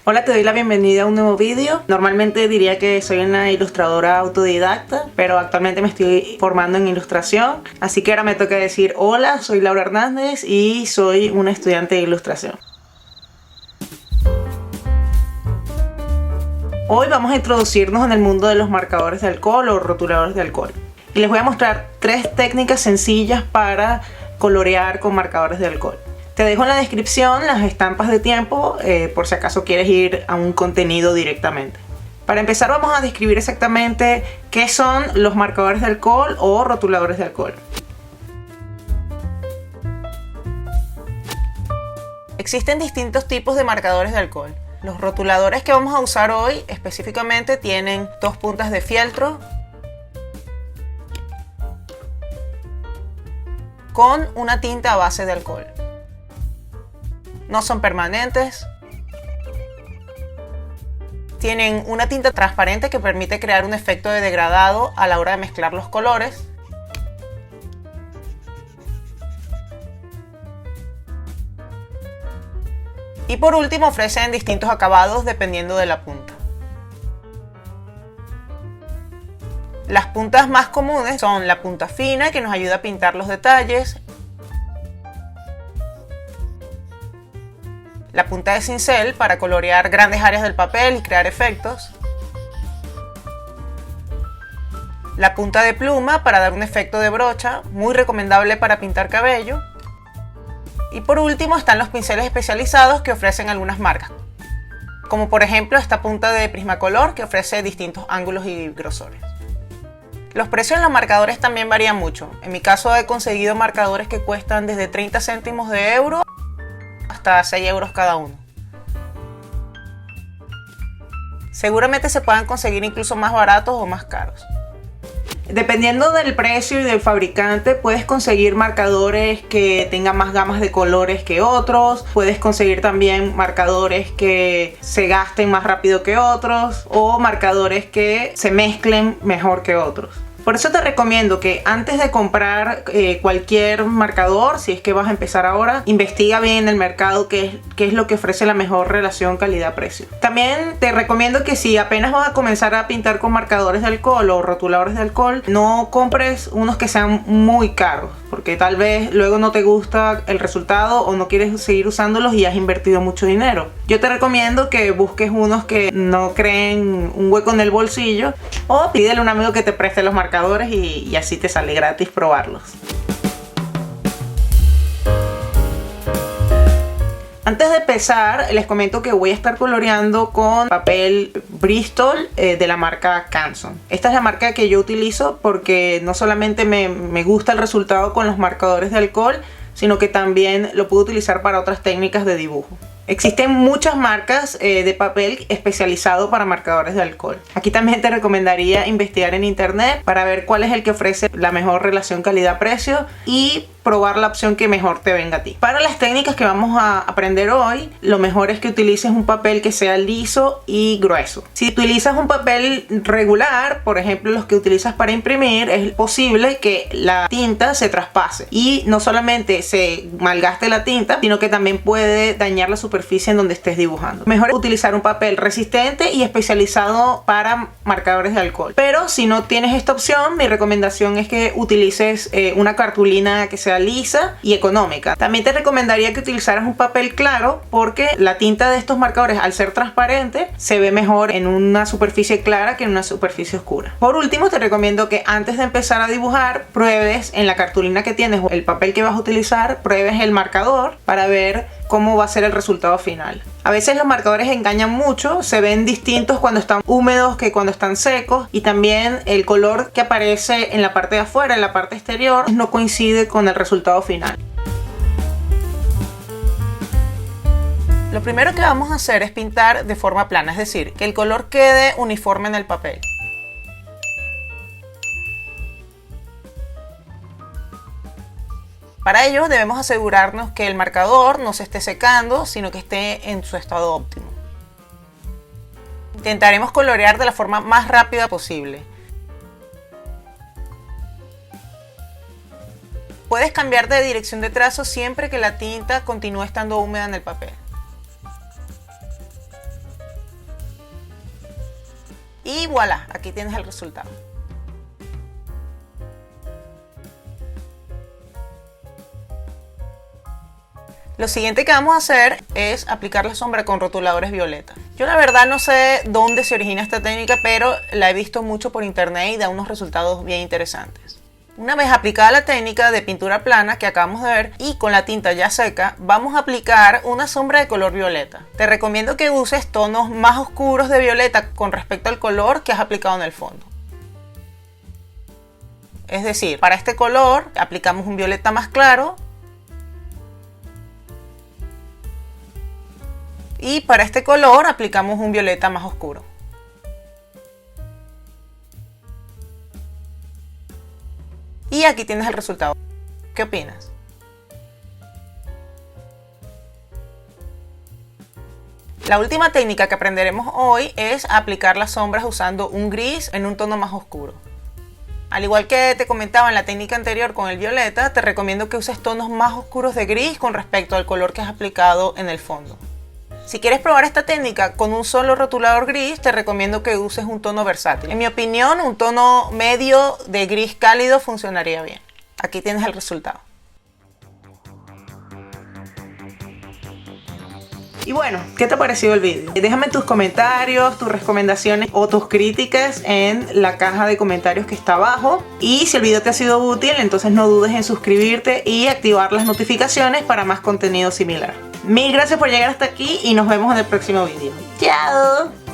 Hola, te doy la bienvenida a un nuevo vídeo. Normalmente diría que soy una ilustradora autodidacta, pero actualmente me estoy formando en ilustración. Así que ahora me toca decir hola, soy Laura Hernández y soy una estudiante de ilustración. Hoy vamos a introducirnos en el mundo de los marcadores de alcohol o rotuladores de alcohol. Y les voy a mostrar 3 técnicas sencillas para colorear con marcadores de alcohol. Te dejo en la descripción las estampas de tiempo por si acaso quieres ir a un contenido directamente. Para empezar vamos a describir exactamente qué son los marcadores de alcohol o rotuladores de alcohol. Existen distintos tipos de marcadores de alcohol. Los rotuladores que vamos a usar hoy específicamente tienen 2 puntas de fieltro con una tinta a base de alcohol. No son permanentes. Tienen una tinta transparente que permite crear un efecto de degradado a la hora de mezclar los colores. Y por último ofrecen distintos acabados dependiendo de la punta. Las puntas más comunes son la punta fina, que nos ayuda a pintar los detalles, la punta de cincel para colorear grandes áreas del papel y crear efectos, la punta de pluma para dar un efecto de brocha, muy recomendable para pintar cabello, y por último están los pinceles especializados que ofrecen algunas marcas, como por ejemplo esta punta de Prismacolor que ofrece distintos ángulos y grosores. Los precios de los marcadores también varían mucho. En mi caso he conseguido marcadores que cuestan desde 30 céntimos de euro hasta 6 euros cada uno. Seguramente se puedan conseguir incluso más baratos o más caros. Dependiendo del precio y del fabricante, puedes conseguir marcadores que tengan más gamas de colores que otros. Puedes conseguir también marcadores que se gasten más rápido que otros o marcadores que se mezclen mejor que otros. Por eso te recomiendo que antes de comprar cualquier marcador, si es que vas a empezar ahora, investiga bien en el mercado qué es lo que ofrece la mejor relación calidad-precio. También te recomiendo que si apenas vas a comenzar a pintar con marcadores de alcohol o rotuladores de alcohol, no compres unos que sean muy caros, porque tal vez luego no te gusta el resultado o no quieres seguir usándolos y has invertido mucho dinero. Yo te recomiendo que busques unos que no creen un hueco en el bolsillo o pídele a un amigo que te preste los marcadores y así te sale gratis probarlos. Antes de empezar, les comento que voy a estar coloreando con papel Bristol de la marca Canson. Esta es la marca que yo utilizo porque no solamente me gusta el resultado con los marcadores de alcohol, sino que también lo puedo utilizar para otras técnicas de dibujo. Existen muchas marcas de papel especializado para marcadores de alcohol. Aquí también te recomendaría investigar en internet para ver cuál es el que ofrece la mejor relación calidad-precio y probar la opción que mejor te venga a ti. Para las técnicas que vamos a aprender hoy, lo mejor es que utilices un papel que sea liso y grueso. Si utilizas un papel regular, por ejemplo los que utilizas para imprimir, es posible que la tinta se traspase y no solamente se malgaste la tinta, sino que también puede dañar la superficie en donde estés dibujando. Mejor es utilizar un papel resistente y especializado para marcadores de alcohol. Pero si no tienes esta opción, mi recomendación es que utilices una cartulina que sea lisa y económica. También te recomendaría que utilizaras un papel claro porque la tinta de estos marcadores, al ser transparente, se ve mejor en una superficie clara que en una superficie oscura. Por último, te recomiendo que antes de empezar a dibujar, pruebes en la cartulina que tienes o el papel que vas a utilizar, pruebes el marcador para ver cómo va a ser el resultado final. A veces los marcadores engañan mucho, se ven distintos cuando están húmedos que cuando están secos, y también el color que aparece en la parte de afuera, en la parte exterior, no coincide con el resultado final. Lo primero que vamos a hacer es pintar de forma plana, es decir, que el color quede uniforme en el papel. Para ello debemos asegurarnos que el marcador no se esté secando, sino que esté en su estado óptimo. Intentaremos colorear de la forma más rápida posible. Puedes cambiar de dirección de trazo siempre que la tinta continúe estando húmeda en el papel. Y voilà, aquí tienes el resultado. Lo siguiente que vamos a hacer es aplicar la sombra con rotuladores violeta. Yo la verdad no sé dónde se origina esta técnica, pero la he visto mucho por internet y da unos resultados bien interesantes. Una vez aplicada la técnica de pintura plana que acabamos de ver y con la tinta ya seca, vamos a aplicar una sombra de color violeta. Te recomiendo que uses tonos más oscuros de violeta con respecto al color que has aplicado en el fondo. Es decir, para este color aplicamos un violeta más claro y para este color aplicamos un violeta más oscuro. Y aquí tienes el resultado. ¿Qué opinas? La última técnica que aprenderemos hoy es aplicar las sombras usando un gris en un tono más oscuro. Al igual que te comentaba en la técnica anterior con el violeta, te recomiendo que uses tonos más oscuros de gris con respecto al color que has aplicado en el fondo. Si quieres probar esta técnica con un solo rotulador gris, te recomiendo que uses un tono versátil. En mi opinión, un tono medio de gris cálido funcionaría bien. Aquí tienes el resultado. Y bueno, ¿qué te ha parecido el vídeo? Déjame tus comentarios, tus recomendaciones o tus críticas en la caja de comentarios que está abajo. Y si el video te ha sido útil, entonces no dudes en suscribirte y activar las notificaciones para más contenido similar. Mil gracias por llegar hasta aquí y nos vemos en el próximo vídeo. ¡Chao!